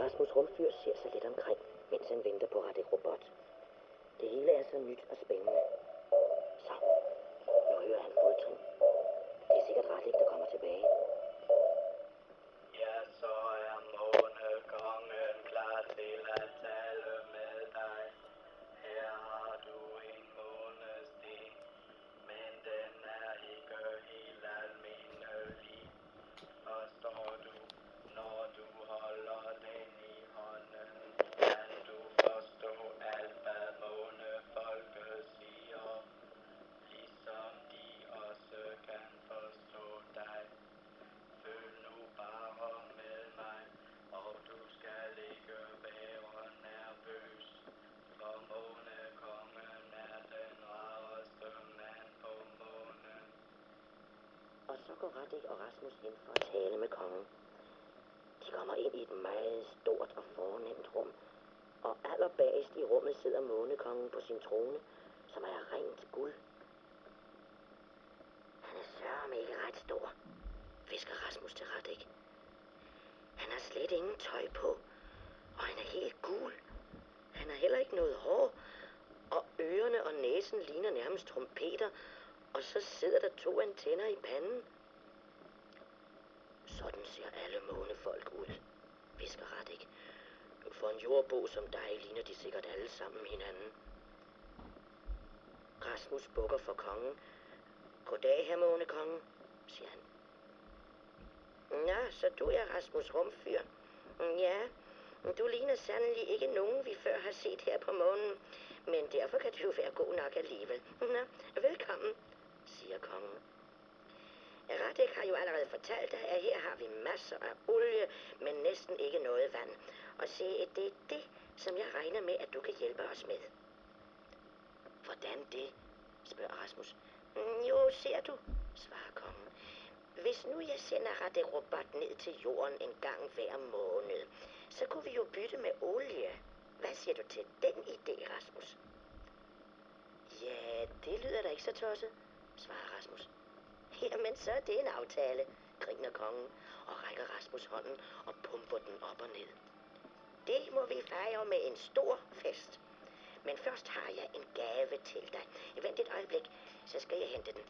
Rasmus Rumfyr ser sig lidt omkring, mens han venter på Radek Robot. Det hele er så nyt og spændende. Så, nu hører han fodtrin. Det er sikkert Radek, der kommer tilbage. Ja, så er månekongen klar til at tale med dig. Her har du en månesten, men den er ikke helt almindelig. Forstår du, når du holder den i hånden, kan du forstå alt, hvad månefolket siger, ligesom de også kan forstå dig. Følg nu bare med mig, og du skal ikke være nervøs, for månekongen er den rareste mand på månen. Og så går Radek og Rasmus hen for at tale med kongen. De kommer ind i et meget stort og fornemt rum, og allerbagest i rummet sidder månekongen på sin trone, som er rent guld. Han er sørme ikke ret stor, hvisker Rasmus til Radek. Han har slet ingen tøj på, og han er helt gul. Han har heller ikke noget hår, og ørerne og næsen ligner nærmest trompeter, og så sidder der 2 antenner i panden. Sådan ser alle månefolk ud, hvisker Radek. For en jordbo som dig ligner de sikkert alle sammen hinanden. Rasmus bukker for kongen. Goddag, herr månekonge, siger han. Nå, så du er Rasmus Rumfyr. Ja, du ligner sandelig ikke nogen, vi før har set her på månen, men derfor kan du være god nok alligevel. Nå, velkommen, siger kongen. Radek har jo allerede fortalt dig, at her har vi masser af olie, men næsten ikke noget vand. Og se, det er det, som jeg regner med, at du kan hjælpe os med. Hvordan det? Spørger Rasmus. Jo, ser du, svarer kongen. Hvis nu jeg sender Radek Robot ned til jorden en gang hver måned, så kunne vi jo bytte med olie. Hvad siger du til den idé, Rasmus? Ja, det lyder da ikke så tosset, svarer Rasmus. Jamen, så er det en aftale, griner kongen og rækker Rasmus hånden og pumper den op og ned. Det må vi fejre med en stor fest. Men først har jeg en gave til dig. Vent et øjeblik, så skal jeg hente den.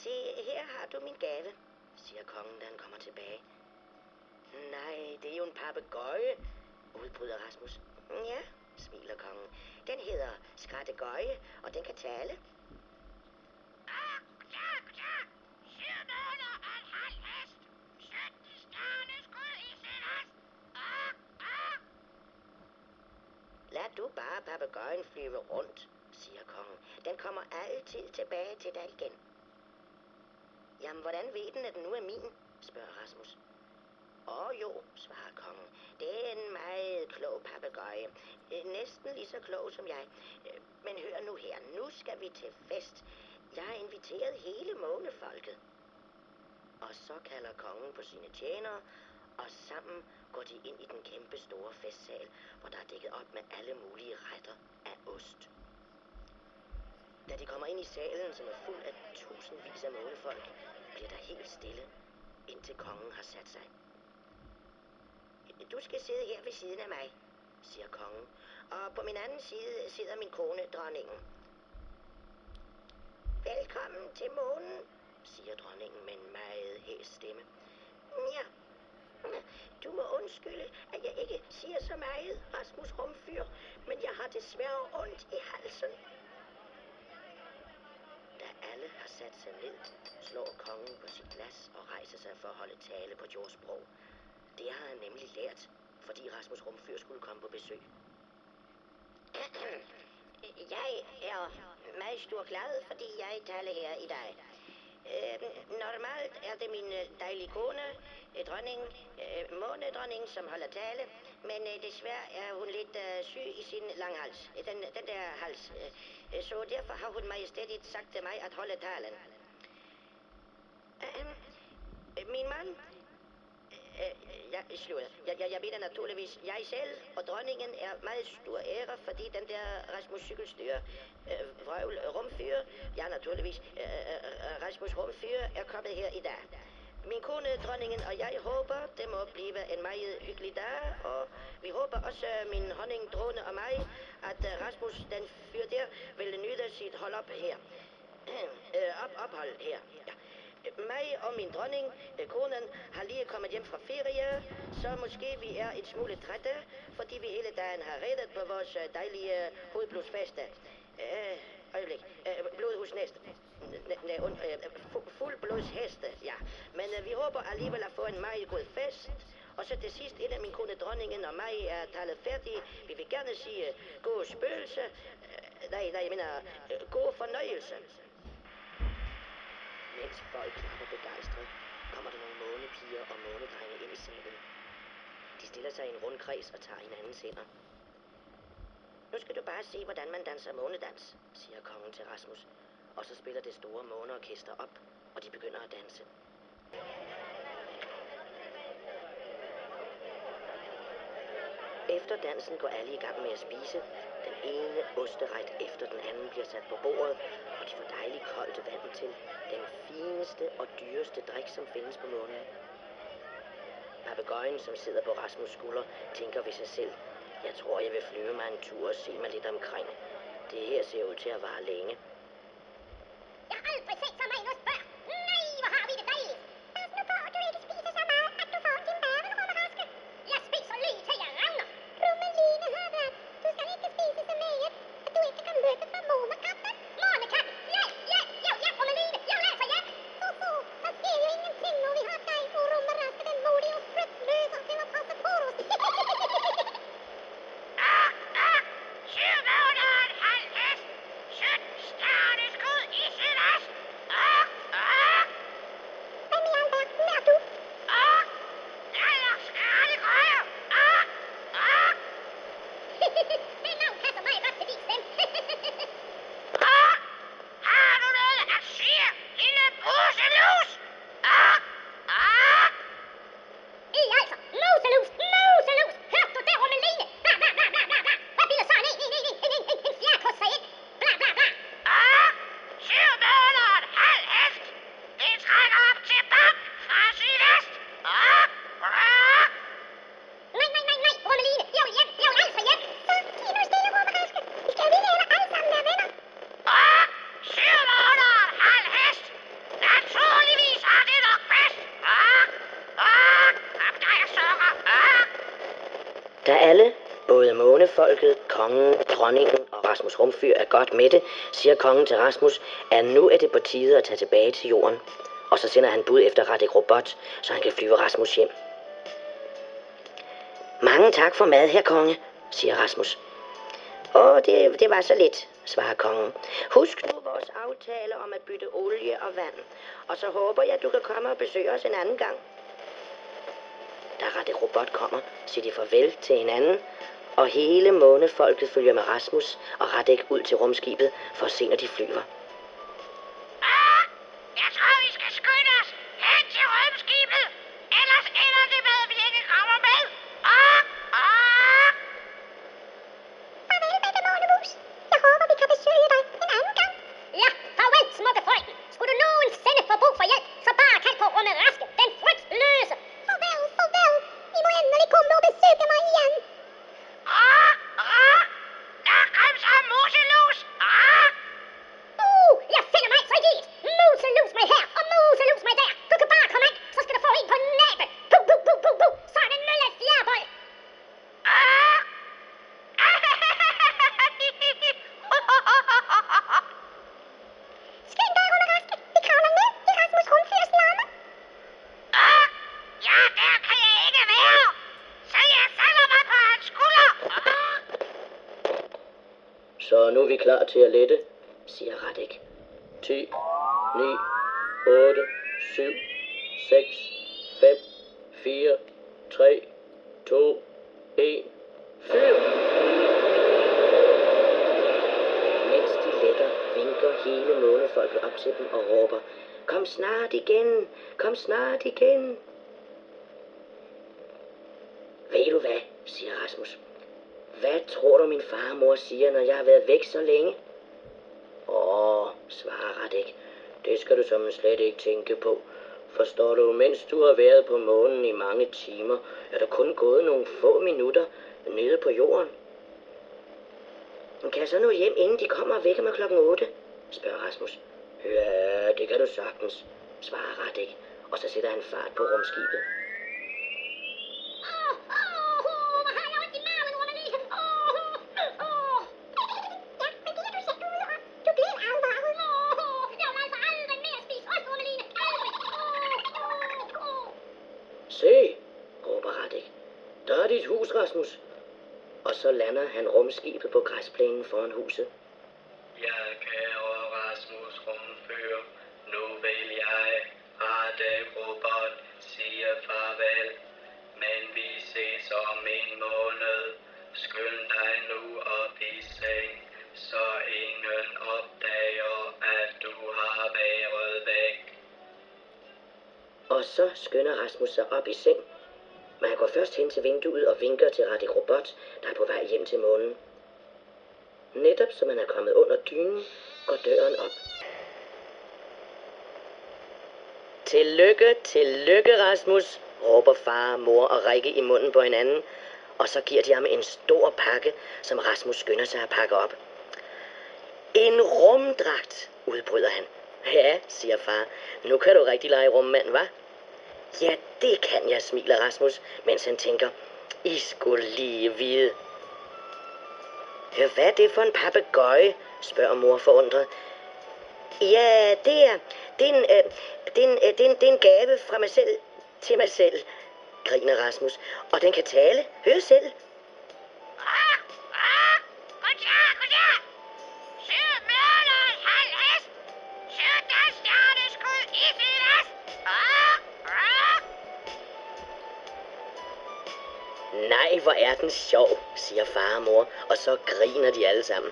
Se, her har du min gave, siger kongen, da han kommer tilbage. Nej, det er jo en papegøje, udbryder Rasmus. Ja, smiler kongen. Den hedder Skrattegøje, og den kan tale. Lad du bare papegøjen flyve rundt, siger kongen. Den kommer altid tilbage til dig igen. Jamen, hvordan ved den, at den nu er min, spørger Rasmus. Jo, svarer kongen. Det er en meget klog papegøje. Næsten lige så klog som jeg. Men hør nu her, nu skal vi til fest. Jeg har inviteret hele månefolket. Og så kalder kongen på sine tjenere, og sammen går de ind i den kæmpe store festsal, hvor der er dækket op med alle mulige retter af ost. Da de kommer ind i salen, som er fuld af tusindvis af månefolk, bliver der helt stille, indtil kongen har sat sig. Du skal sidde her ved siden af mig, siger kongen, og på min anden side sidder min kone, dronningen. Velkommen til månen, siger dronningen med en meget hæs stemme. Ja, du må undskylde, at jeg ikke siger så meget, Rasmus Rumfyr, men jeg har desværre ondt i halsen. Da alle har sat sat sig ned, slår kongen på sit glas og rejser sig for at holde tale på jordsprog. Det har han nemlig lært, fordi Rasmus Rumfyr skulle komme på besøg. Jeg er meget stor glad, fordi jeg taler her i dag. Normalt er det min dejlige kone, månedronning, som holder tale, men desværre er hun lidt syg i sin langhals, den der hals. Så derfor har hun majestætigt sagt til mig at holde talen. Min mand, jeg mener naturligvis, jeg selv og dronningen er meget stor ære, fordi den der Rasmus Cykelstyr, vrøvl Rumfyr, ja naturligvis, Rasmus Rumfyr er kommet her i dag. Min kone, dronningen og jeg håber, det må blive en meget hyggelig dag, og vi håber også min honning, drone og mig, at Rasmus, den fyr der, vil nyde sit ophold her. Ja. Mig og min dronning, konen, har lige kommet hjem fra ferie, så måske vi er et smule trætte, fordi vi hele dagen har reddet på vores dejlige hovedblodsfeste. Blodhusnæste. Fuldblodsheste, ja. Men vi håber alligevel at få en meget god fest. Og så til sidst, inden min kone, dronningen og mig er talet færdige, vi vil gerne sige god spøgelse. Jeg mener god fornøjelse. Mens folk klapper begejstret, kommer der nogle månepiger og månedrenge ind i salen. De stiller sig i en rund kreds og tager hinandens hænder. Nu skal du bare se, hvordan man danser månedans, siger kongen til Rasmus. Og så spiller det store måneorkester op, og de begynder at danse. Efter dansen går alle i gang med at spise. Den ene osteret efter den anden bliver sat på bordet, og de får dejligt koldt vand til. Den fineste og dyreste drik, som findes på månen. Papegøjen, som sidder på Rasmus' skulder, tænker ved sig selv. Jeg tror, jeg vil flyve mig en tur og se mig lidt omkring. Det her ser ud til at vare længe. Jeg har aldrig set så meget ost før. Nej, hvor har vi det dejligt. Pas nu på, at du ikke spiser så meget, at du får ondt i maven, Rummeraske. Jeg spiser lige til jeg regner. Rummeline Havland, du skal ikke spise så meget, at du ikke kan løbe fra månekatten. Månekatten? Ja, Rummeline. Jeg læser hjem. Der sker jo ingenting, når vi har dig og Rummeraske, den modige og frygtløse, til at passe på os. Da alle, både månefolket, kongen, dronningen og Rasmus Rumfyr er godt med det, siger kongen til Rasmus, at nu er det på tide at tage tilbage til jorden. Og så sender han bud efter Radek Robot, så han kan flyve Rasmus hjem. Mange tak for mad, herr konge, siger Rasmus. Det var så lidt, svarer kongen. Husk nu vores aftale om at bytte olie og vand, og så håber jeg, at du kan komme og besøge os en anden gang. Da Radek Robot kommer, siger de farvel til hinanden, og hele månefolket følger med Rasmus og Radek ud til rumskibet for at se, når de flyver. Jeg tror, vi skal skynde os hen til rumskibet, ellers ender det med, at vi ikke kommer med. Farvel, Mette Månemus. Jeg håber, vi kan besøge dig en anden gang. Ja, farvel, smukke frøken. Skulle du nogensinde få brug for hjælp, så bare kald på Rummeraske, den frygtløse. Farvel. I må endelig komme og besøge mig igen. Der kom så en muselus. Jeg finder mig så i. Muselus mig her og muselus mig der. Du kan bare komme ind, så skal du få en på næbet. Sådan en mølle fjerbold. Skynd dig, Rummeraske. er vi klar til at lette, siger Radek. 10, 9, 8, 7, 6, 5, 4, 3, 2, 1, fyr! Mens de letter, vinker hele månefolket op til dem og råber, kom snart igen, kom snart igen. Ved du hvad, siger Rasmus. Hvad tror du min far og mor siger, når jeg har været væk så længe? Svarer Radek. Det skal du som slet ikke tænke på. Forstår du, mens du har været på månen i mange timer, er der kun gået nogle få minutter nede på jorden. Kan jeg så nå hjem, inden de kommer og vækker mig klokken 8? Spørger Rasmus. Ja, det kan du sagtens, svarer Radek, og så sætter han fart på rumskibet. Hvor har jeg ondt i maven, Rummeline. Ja, men det er du selv ude om. Du blev advaret. Jeg vil altså aldrig mere spise ost, Rummeline. Aldrig. Se, råber Radek. Der er dit hus, Rasmus. Og så lander han rumskibet på græsplænen foran huset. Ja, kære Rasmus rumfører, nu vil jeg, Radek Robot, sige farvel. Men vi ses om en måned. Skynd dig nu op i seng, så ingen opdager, at du har været væk. Og så skynder Rasmus sig op i seng. Men han går først hen til vinduet og vinker til Radek Robot, der er på vej hjem til månen. Netop som han er kommet under dynen, går døren op. Tillykke, tillykke, Rasmus, råber far, mor og Rikke i munden på hinanden, og så giver de ham en stor pakke, som Rasmus skynder sig at pakke op. En rumdragt, udbryder han. Ja, siger far, nu kan du rigtig lege rummand, hva'? Ja, det kan jeg, smiler Rasmus, mens han tænker, I skulle lige vide. Ja, hvad er det for en papegøje, spørger mor forundret. Ja, det er en gave fra mig selv til mig selv, griner Rasmus. Og den kan tale. Hør selv. Goddag. Sød mølers halv hest. Sød der stjerneskud i filas. Nej, hvor er den sjov, siger far og mor, og så griner de alle sammen.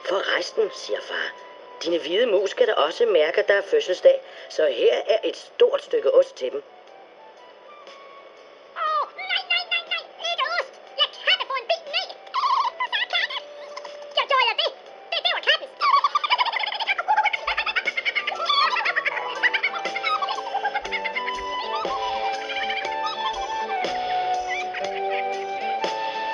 Forresten, siger far, dine hvide mus skal da også mærke, at der er fødselsdag, så her er et stort stykke ost til dem.